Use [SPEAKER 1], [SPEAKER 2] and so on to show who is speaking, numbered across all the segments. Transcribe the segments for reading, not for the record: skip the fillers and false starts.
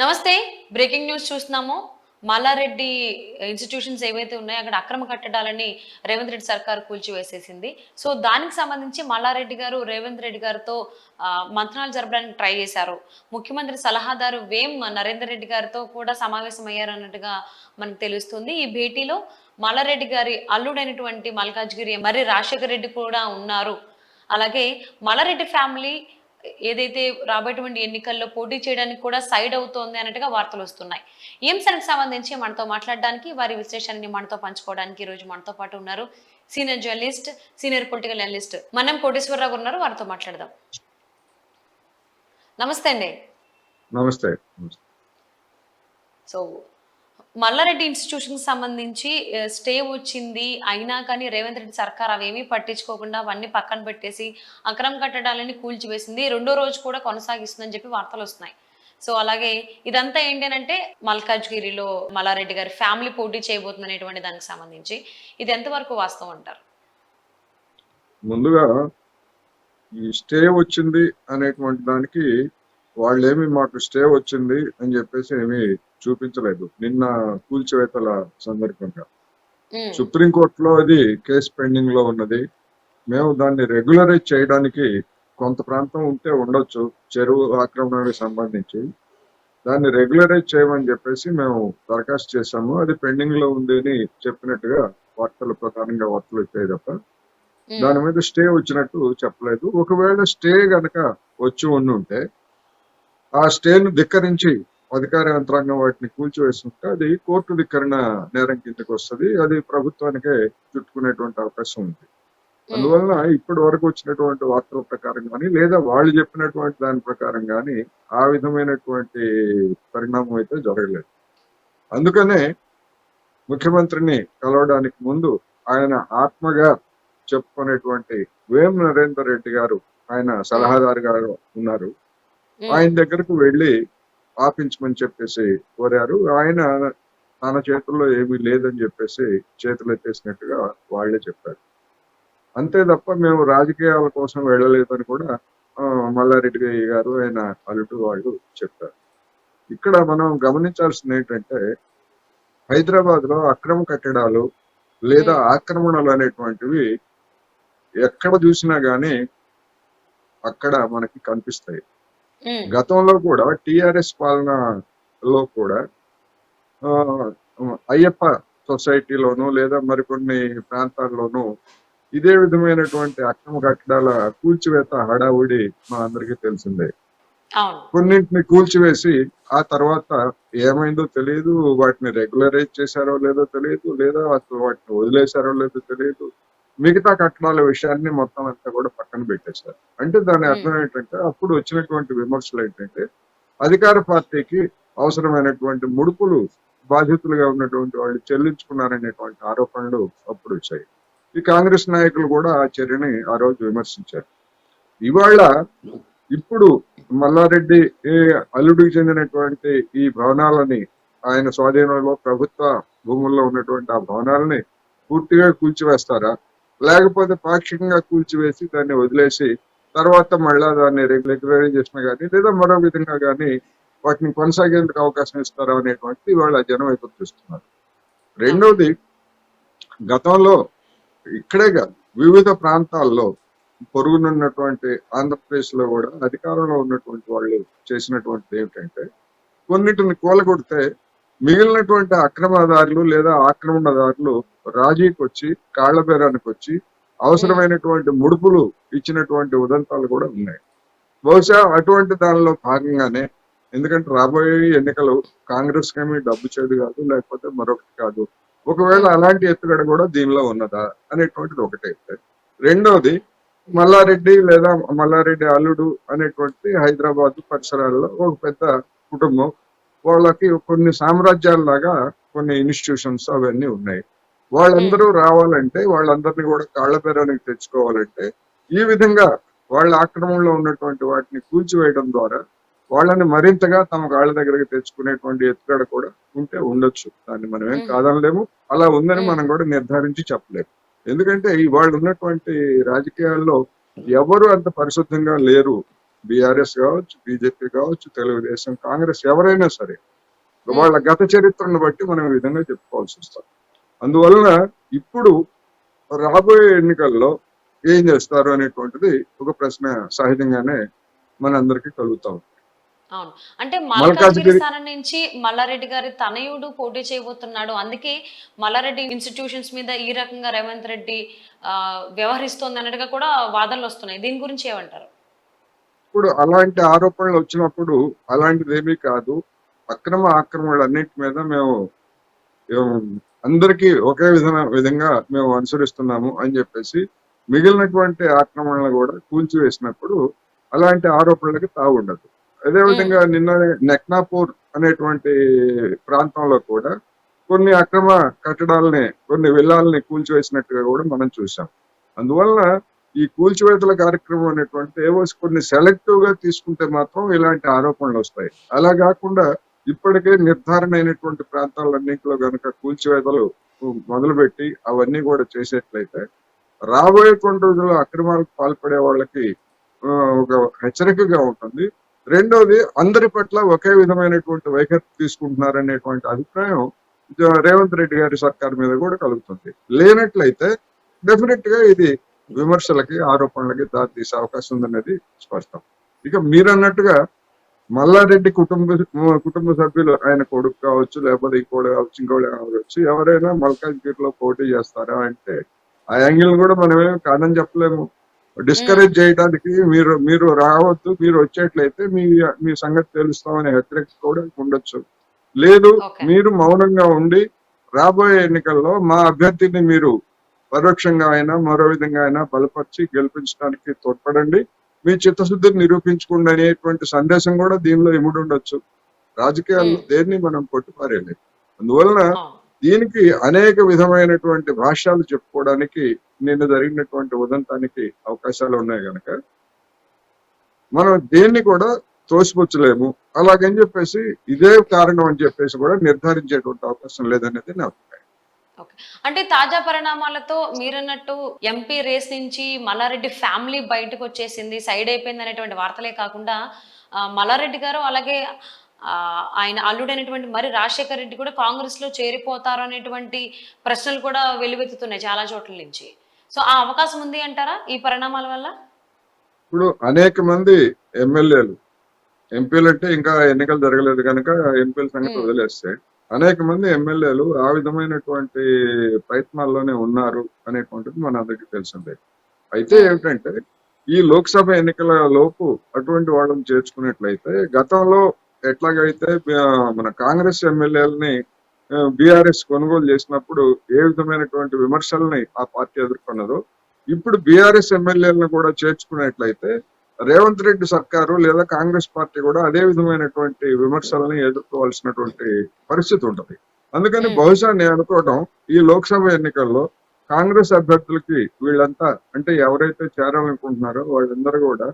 [SPEAKER 1] నమస్తే. Breaking news చూస్తున్నాము. Mallareddy institutions ఏవైతే ఉన్నాయో అక్కడ అక్రమ కట్టడాలని రేవంత్ రెడ్డి సర్కార్ కూల్చివేసేసింది. సో, దానికి సంబంధించి మల్లారెడ్డి గారు రేవంత్ రెడ్డి గారితో మంతనాలు జరపడానికి ట్రై చేశారు. ముఖ్యమంత్రి సలహాదారు వేం నరేందర్ రెడ్డి గారితో కూడా సమావేశమయ్యారన్నట్టుగా మనకు తెలుస్తుంది. ఈ భేటీలో మల్లారెడ్డి గారి అల్లుడైనటువంటి మల్కాజ్గిరి మర్రి రాజశేఖర్ రెడ్డి కూడా ఉన్నారు. అలాగే మల్లారెడ్డి ఫ్యామిలీ ఏదైతే రాబోయేటువంటి ఎన్నికల్లో పోటీ చేయడానికి కూడా సైడ్ అవుతోంది అన్నట్టుగా వార్తలొస్తున్నాయి. ఈ అంశానికి సంబంధించి మనతో మాట్లాడడానికి, వారి విశ్లేషణని మనతో పంచుకోవడానికి ఈరోజు మనతో పాటు ఉన్నారు senior journalist, senior political analyst Mannam Koteswararao ఉన్నారు. వారితో మాట్లాడదాం. నమస్తే అండి.
[SPEAKER 2] నమస్తే.
[SPEAKER 1] సో మల్లారెడ్డి ఇన్స్టిట్యూషన్ కి సంబంధించి స్టే వచ్చింది. అయినా కానీ రేవంత్ రెడ్డి సర్కార్ అవేమీ పట్టించుకోకుండా అవన్నీ పక్కన పెట్టేసి అక్రమ కట్టడాలని కూల్చివేసింది. రెండో రోజు కూడా కొనసాగిస్తుందని చెప్పి వార్తలు వస్తున్నాయి. సో అలాగే ఇదంతా ఏంటంటే మల్కాజ్గిరిలో మల్లారెడ్డి గారి ఫ్యామిలీ పోటీ చేయబోతుంది అనేటువంటి దానికి సంబంధించి ఇది ఎంతవరకు వాస్తవం అంటారు?
[SPEAKER 2] ముందుగా ఈ స్టే వచ్చింది అనేటువంటి దానికి వాళ్ళేమి మాకు స్టే వచ్చింది అని చెప్పేసి ఏమి చూపించలేదు. నిన్న కూల్చివేతల సందర్భంగా సుప్రీంకోర్టులో అది కేసు పెండింగ్ లో ఉన్నది. మేము దాన్ని రెగ్యులరైజ్ చేయడానికి కొంత ప్రాంతం ఉంటే ఉండొచ్చు చెరువు ఆక్రమణకి సంబంధించి, దాన్ని రెగ్యులరైజ్ చేయమని చెప్పేసి మేము దరఖాస్తు చేశాము. అది పెండింగ్ లో ఉంది అని చెప్పినట్టుగా వార్తల ప్రకారంగా వార్తలు వచ్చాయి తప్ప దాని మీద స్టే వచ్చినట్టు చెప్పలేదు. ఒకవేళ స్టే గనక వచ్చి ఉంటే ఆ స్టేను ధిక్కరించి అధికార యంత్రాంగం వాటిని కూల్చివేస్తుంటే అది కోర్టు ధిక్కరణ నేరం కిందకి వస్తుంది. అది ప్రభుత్వానికే చుట్టుకునేటువంటి అవకాశం ఉంది. అందువలన ఇప్పటి వరకు వచ్చినటువంటి వార్తల ప్రకారం కానీ లేదా వాళ్ళు చెప్పినటువంటి దాని ప్రకారం కానీ ఆ విధమైనటువంటి పరిణామం అయితే జరగలేదు. అందుకనే ముఖ్యమంత్రిని కలవడానికి ముందు ఆయన ఆత్మగా చెప్పుకునేటువంటి వేం నరేందర్ రెడ్డి గారు, ఆయన సలహాదారు గారు ఉన్నారు, ఆయన దగ్గరకు వెళ్ళి ఆపించమని చెప్పేసి కోరారు. ఆయన తన చేతుల్లో ఏమీ లేదని చెప్పేసి చేతులు ఎత్తేసినట్టుగా వాళ్లే చెప్పారు. అంతే తప్ప మేము రాజకీయాల కోసం వెళ్ళలేదని కూడా మల్లారెడ్డి గారు ఆయన అల్లుడు వాళ్ళు చెప్పారు. ఇక్కడ మనం గమనించాల్సింది ఏంటంటే హైదరాబాద్ లో అక్రమ కట్టడాలు లేదా ఆక్రమణలు అనేటువంటివి ఎక్కడ చూసినా గానీ అక్కడ మనకి కనిపిస్తాయి. గతంలో కూడా టిఆర్ఎస్ పాలనలో కూడా అయ్యప్ప సొసైటీలోను లేదా మరికొన్ని ప్రాంతాల్లోనూ ఇదే విధమైనటువంటి అక్రమ కట్టడాల కూల్చివేత హడావుడి మా అందరికీ తెలిసిందే. కొన్నింటిని కూల్చివేసి ఆ తర్వాత ఏమైందో తెలియదు, వాటిని రెగ్యులరైజ్ చేశారో లేదో తెలియదు, లేదా అసలు వాటిని వదిలేశారో లేదో తెలియదు. మిగతా కట్టడాల విషయాన్ని మొత్తం అంతా కూడా పక్కన పెట్టేశారు. అంటే దాని అర్థం ఏంటంటే అప్పుడు వచ్చినటువంటి విమర్శలు ఏంటంటే అధికార పార్టీకి అవసరమైనటువంటి ముడుపులు బాధితులుగా ఉన్నటువంటి వాళ్ళు చెల్లించుకున్నారనేటువంటి ఆరోపణలు అప్పుడు వచ్చాయి. ఈ కాంగ్రెస్ నాయకులు కూడా ఆ చర్యని ఆ రోజు విమర్శించారు. ఇవాళ ఇప్పుడు మల్లారెడ్డి అల్లుడికి చెందినటువంటి ఈ భవనాలని ఆయన స్వాధీనంలో ప్రభుత్వ భూముల్లో ఉన్నటువంటి ఆ భవనాలని పూర్తిగా కూల్చివేస్తారా, లేకపోతే పాక్షికంగా కూల్చివేసి దాన్ని వదిలేసి తర్వాత మళ్ళా దాన్ని రెగ్యులరైజేషన్ కానీ లేదా మరో విధంగా కానీ వాటిని కొనసాగేందుకు అవకాశం ఇస్తారా అనేటువంటి వాళ్ళ జనం వైపు చూస్తున్నారు. రెండవది, గతంలో ఇక్కడే కాదు వివిధ ప్రాంతాల్లో పొరుగునున్నటువంటి ఆంధ్రప్రదేశ్ లో కూడా అధికారంలో ఉన్నటువంటి వాళ్ళు చేసినటువంటిది ఏమిటంటే కొన్నిటిని కూలగొడితే మిగిలినటువంటి అక్రమదారులు లేదా ఆక్రమణదారులు రాజీకి వచ్చి కాళ్ల బేరానికి వచ్చి అవసరమైనటువంటి ముడుపులు ఇచ్చినటువంటి ఉదంతాలు కూడా ఉన్నాయి. బహుశా అటువంటి దానిలో భాగంగానే, ఎందుకంటే రాబోయే ఎన్నికలు కాంగ్రెస్ కేమీ డబ్బు చేదు కాదు, లేకపోతే మరొకటి కాదు, ఒకవేళ అలాంటి ఎత్తుగడ కూడా దీనిలో ఉన్నదా అనేటువంటిది ఒకటైతే, రెండోది మల్లారెడ్డి లేదా మల్లారెడ్డి అల్లుడు అనేటువంటి హైదరాబాద్ పరిసరాల్లో ఒక పెద్ద కుటుంబం, వాళ్ళకి కొన్ని సామ్రాజ్యాల్లాగా కొన్ని ఇన్స్టిట్యూషన్స్ అవన్నీ ఉన్నాయి. వాళ్ళందరూ రావాలంటే వాళ్ళందరినీ కూడా కాళ్ల బేరానికి తెచ్చుకోవాలంటే ఈ విధంగా వాళ్ళ ఆక్రమణలో ఉన్నటువంటి వాటిని కూల్చివేయడం ద్వారా వాళ్ళని మరింతగా తమ కాళ్ళ దగ్గరికి తెచ్చుకునేటువంటి ఎత్తుగడ కూడా ఉంటే ఉండొచ్చు. దాన్ని మనం ఏం కాదనలేము, అలా ఉందని మనం కూడా నిర్ధారించి చెప్పలేము. ఎందుకంటే వాళ్ళు ఉన్నటువంటి రాజకీయాల్లో ఎవరు అంత పరిశుద్ధంగా లేరు. బీఆర్ఎస్ కావచ్చు, బీజేపీ కావచ్చు, తెలుగుదేశం, కాంగ్రెస్, ఎవరైనా సరే
[SPEAKER 1] ఉమ్,
[SPEAKER 2] వాళ్ళ గత చరిత్రను బట్టి మనం ఈ విధంగా చెప్పుకోవాల్సి వస్తుంది. అందువలన ఇప్పుడు రాబోయే ఎన్నికల్లో ఏం చేస్తారు అనేటువంటిది ఒక ప్రశ్న సహజంగానే మనందరికీ కలుగుతా ఉంది.
[SPEAKER 1] అవును. అంటే మల్కాజ్గిరి
[SPEAKER 2] మల్కాజ్గిరి
[SPEAKER 1] స్థానం నుంచి మల్లారెడ్డి గారి తనయుడు పోటీ చేయబోతున్నాడు. అందుకే మల్లారెడ్డి ఇన్స్టిట్యూషన్స్ మీద ఈ రకంగా రేవంత్ రెడ్డి వ్యవహరిస్తోంది అన్నట్టుగా కూడా వాదనలు వస్తున్నాయి. దీని గురించి ఏమంటారు?
[SPEAKER 2] ఇప్పుడు అలాంటి ఆరోపణలు వచ్చినప్పుడు అలాంటిది ఏమీ కాదు. అక్రమ ఆక్రమణలన్నిటి మీద మేము అందరికీ ఒకే విధంగా మేము అనుసరిస్తున్నాము అని చెప్పేసి మిగిలినటువంటి ఆక్రమణలు కూడా కూల్చివేసినప్పుడు అలాంటి ఆరోపణలకి తావు ఉండదు.
[SPEAKER 1] ఉమ్,
[SPEAKER 2] అదేవిధంగా నిన్న నెక్నాపూర్ అనేటువంటి ప్రాంతంలో కూడా కొన్ని అక్రమ కట్టడాలని, కొన్ని విల్లాలని కూల్చివేసినట్టుగా కూడా మనం చూసాం. అందువలన ఈ కూల్చివేతల కార్యక్రమం అనేటువంటి ఏవో కొన్ని సెలెక్టివ్ గా తీసుకుంటే మాత్రం ఇలాంటి ఆరోపణలు వస్తాయి. అలా కాకుండా ఇప్పటికే నిర్ధారణ అయినటువంటి ప్రాంతాలన్నింటిలో గనక కూల్చివేతలు మొదలుపెట్టి అవన్నీ కూడా చేసేట్లయితే రాబోయేటువంటి రోజుల్లో అక్రమాలకు పాల్పడే వాళ్ళకి ఒక హెచ్చరికగా ఉంటుంది. రెండోది, అందరి పట్ల ఒకే విధమైనటువంటి వైఖరి తీసుకుంటున్నారనేటువంటి అభిప్రాయం రేవంత్ రెడ్డి గారి సర్కార్ మీద కూడా కలుగుతుంది. లేనట్లయితే డెఫినెట్ గా ఇది విమర్శలకి, ఆరోపణలకి దారితీసే అవకాశం ఉందనేది స్పష్టం. ఇక మీరన్నట్టుగా మల్లారెడ్డి కుటుంబ సభ్యులు, ఆయన కొడుకు కావచ్చు, లేకపోతే ఇంకోటి కావచ్చు, ఇంకోటి కావచ్చు, ఎవరైనా మల్కాజ్గిరిలో పోటీ చేస్తారా అంటే ఆ యాంగిల్ కూడా మనమేమి కాదని చెప్పలేము.
[SPEAKER 1] ఉమ్,
[SPEAKER 2] డిస్కరేజ్ చేయడానికి మీరు రావద్దు, మీరు వచ్చేట్లయితే మీ సంగతి తెలుస్తామనే హెచ్చరిక కూడా ఉండొచ్చు. లేదు,
[SPEAKER 1] ఓకే.
[SPEAKER 2] మీరు మౌనంగా ఉండి రాబోయే ఎన్నికల్లో మా అభ్యర్థిని మీరు పరోక్షంగా అయినా మరో విధంగా అయినా బలపరిచి గెలిపించడానికి తోడ్పడండి, మీ చిత్తశుద్ధిని నిరూపించుకోండి అనేటువంటి సందేశం కూడా దీనిలో ఇముడి ఉండొచ్చు. రాజకీయాల్లో
[SPEAKER 1] ఉమ్,
[SPEAKER 2] దేన్ని మనం కొట్టిపారేయలేదు. అందువలన
[SPEAKER 1] అవును.
[SPEAKER 2] దీనికి అనేక విధమైనటువంటి భాష్యాలు చెప్పుకోవడానికి నిన్న జరిగినటువంటి ఉదంతానికి అవకాశాలు ఉన్నాయి కనుక మనం దేన్ని కూడా తోసిపుచ్చలేము. అలాగని చెప్పేసి ఇదే కారణం అని చెప్పేసి కూడా నిర్ధారించేటువంటి అవకాశం లేదనేది నా అభిప్రాయం.
[SPEAKER 1] ఓకే. అంటే తాజా పరిణామాలతో మీరన్నట్టు ఎంపీ రేస్ నుంచి మల్లారెడ్డి ఫ్యామిలీ బయటకు వచ్చేసింది, సైడ్ అయిపోయింది అనేటువంటి వార్తలే కాకుండా మల్లారెడ్డి గారు అలాగే ఆయన అల్లుడైనటువంటి మరి రాజశేఖర్ రెడ్డి కూడా కాంగ్రెస్ లో చేరిపోతారు అనేటువంటి ప్రశ్నలు కూడా వెలువెత్తుతున్నాయి చాలా చోట్ల నుంచి. సో ఆ అవకాశం ఉంది అంటారా ఈ పరిణామాల వల్ల?
[SPEAKER 2] ఇప్పుడు అనేక మంది ఎమ్మెల్యేలు, ఎంపీలు అంటే ఇంకా ఎన్నికలు జరగలేదు కనుక ఎంపీల సంగతి
[SPEAKER 1] ఉమ్,
[SPEAKER 2] వదిలేస్తే అనేక మంది ఎమ్మెల్యేలు ఆ విధమైనటువంటి ప్రయత్నాల్లోనే ఉన్నారు అనేటువంటిది మన అందరికీ తెలిసిందే. అయితే
[SPEAKER 1] ఉమ్,
[SPEAKER 2] ఏమిటంటే ఈ లోక్సభ ఎన్నికల లోపు అటువంటి వాళ్ళని చేర్చుకున్నట్లయితే గతంలో ఎట్లాగైతే మన కాంగ్రెస్ ఎమ్మెల్యేలని బీఆర్ఎస్ కొనుగోలు చేసినప్పుడు ఏ విధమైనటువంటి విమర్శల్ని ఆ పార్టీ ఎదుర్కొన్నదో, ఇప్పుడు బీఆర్ఎస్ ఎమ్మెల్యేలను కూడా చేర్చుకున్నట్లయితే రేవంత్ రెడ్డి సర్కారు లేదా కాంగ్రెస్ పార్టీ కూడా అదే విధమైనటువంటి విమర్శలని ఎదుర్కోవాల్సినటువంటి పరిస్థితి ఉంటుంది. అందుకని
[SPEAKER 1] ఉమ్,
[SPEAKER 2] బహుశా నేను అనుకోవడం, ఈ లోక్సభ ఎన్నికల్లో కాంగ్రెస్ అభ్యర్థులకి వీళ్ళంతా అంటే ఎవరైతే చేరాలనుకుంటున్నారో వాళ్ళందరూ కూడా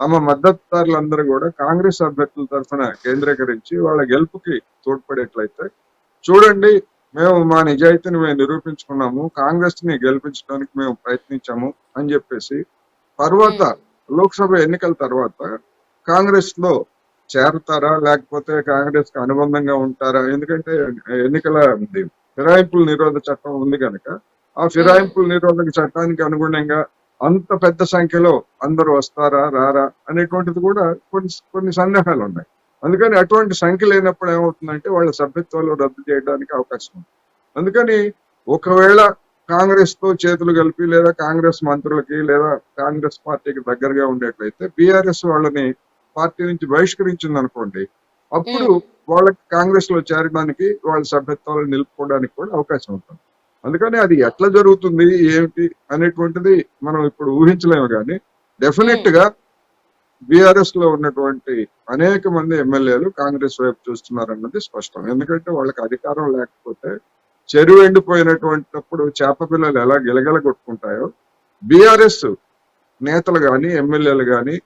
[SPEAKER 2] తమ మద్దతుదారులందరూ కూడా కాంగ్రెస్ అభ్యర్థుల తరఫున కేంద్రీకరించి వాళ్ళ గెలుపుకి తోడ్పడేట్లయితే, చూడండి మేము మా నిజాయితీని మేము నిరూపించుకున్నాము, కాంగ్రెస్ ని గెలిపించడానికి మేము ప్రయత్నించాము అని చెప్పేసి తర్వాత
[SPEAKER 1] ఉమ్,
[SPEAKER 2] లోక్సభ ఎన్నికల తర్వాత కాంగ్రెస్ లో చేరతారా లేకపోతే కాంగ్రెస్ కి అనుబంధంగా ఉంటారా? ఎందుకంటే ఎన్నికల ఫిరాయింపుల నిరోధ చట్టం ఉంది కనుక ఆ
[SPEAKER 1] ఉమ్,
[SPEAKER 2] ఫిరాయింపుల నిరోధక చట్టానికి అనుగుణంగా అంత పెద్ద సంఖ్యలో అందరూ వస్తారా రారా అనేటువంటిది కూడా కొన్ని సందేహాలు ఉన్నాయి. అందుకని అటువంటి సంఖ్య లేనప్పుడు ఏమవుతుందంటే వాళ్ళ సభ్యత్వాలు రద్దు చేయడానికి అవకాశం ఉంది. అందుకని ఒకవేళ కాంగ్రెస్ తో చేతులు కలిపి లేదా కాంగ్రెస్ మంత్రులకి లేదా కాంగ్రెస్ పార్టీకి దగ్గరగా ఉండేట్లయితే బీఆర్ఎస్ వాళ్ళని పార్టీ నుంచి బహిష్కరించింది అనుకోండి, అప్పుడు
[SPEAKER 1] ఉమ్,
[SPEAKER 2] వాళ్ళకి కాంగ్రెస్ లో చేరడానికి వాళ్ళ సభ్యత్వాలు నిలుపుకోవడానికి కూడా అవకాశం ఉంటుంది. అందుకని అది ఎట్లా జరుగుతుంది ఏమిటి అనేటువంటిది మనం ఇప్పుడు ఊహించలేము. కానీ డెఫినెట్
[SPEAKER 1] ఉమ్,
[SPEAKER 2] గా బీఆర్ఎస్ లో ఉన్నటువంటి అనేక మంది ఎమ్మెల్యేలు కాంగ్రెస్ వైపు చూస్తున్నారు అన్నది స్పష్టం. ఎందుకంటే వాళ్ళకి అధికారం లేకపోతే చెరువు ఎండిపోయినటువంటిప్పుడు చేప పిల్లలు ఎలా గిలగల కొట్టుకుంటాయో బీఆర్ఎస్ నేతలు గాని, ఎమ్మెల్యేలు గాని,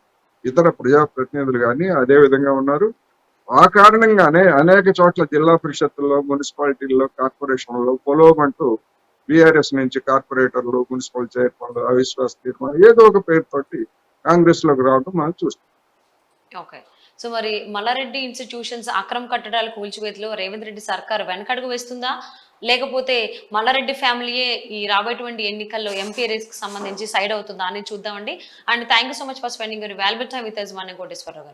[SPEAKER 2] ఇతర ప్రజాప్రతినిధులు గాని అదే విధంగా ఉన్నారు. ఆ కారణంగానే అనేక చోట్ల జిల్లా పరిషత్తుల్లో, మున్సిపాలిటీల్లో, కార్పొరేషన్లో పొలోమంటూ బీఆర్ఎస్ నుంచి కార్పొరేటర్లు, మున్సిపల్ చైర్మన్లు, అవిశ్వాస తీర్మానం ఏదో ఒక పేరుతోటి కాంగ్రెస్ లోకి రావడం మనం చూస్తాం.
[SPEAKER 1] ఓకే. సో మరి మల్లారెడ్డి ఇన్‌స్టిట్యూషన్స్ అక్రమ కట్టడాల కూల్చివేతలో రేవంత్ రెడ్డి సర్కార్ వెనకడుగు వేస్తుందా? లేకపోతే మల్లారెడ్డి ఫ్యామిలీయే ఈ రాబోయేటువంటి ఎన్నికల్లో ఎంపీ రేస్‌కి సంబంధించి సైడ్ అవుతుందా అనేది చూద్దామండి. And thank you so much for spending your valuable time with us, Vanne Koteswararao గారు.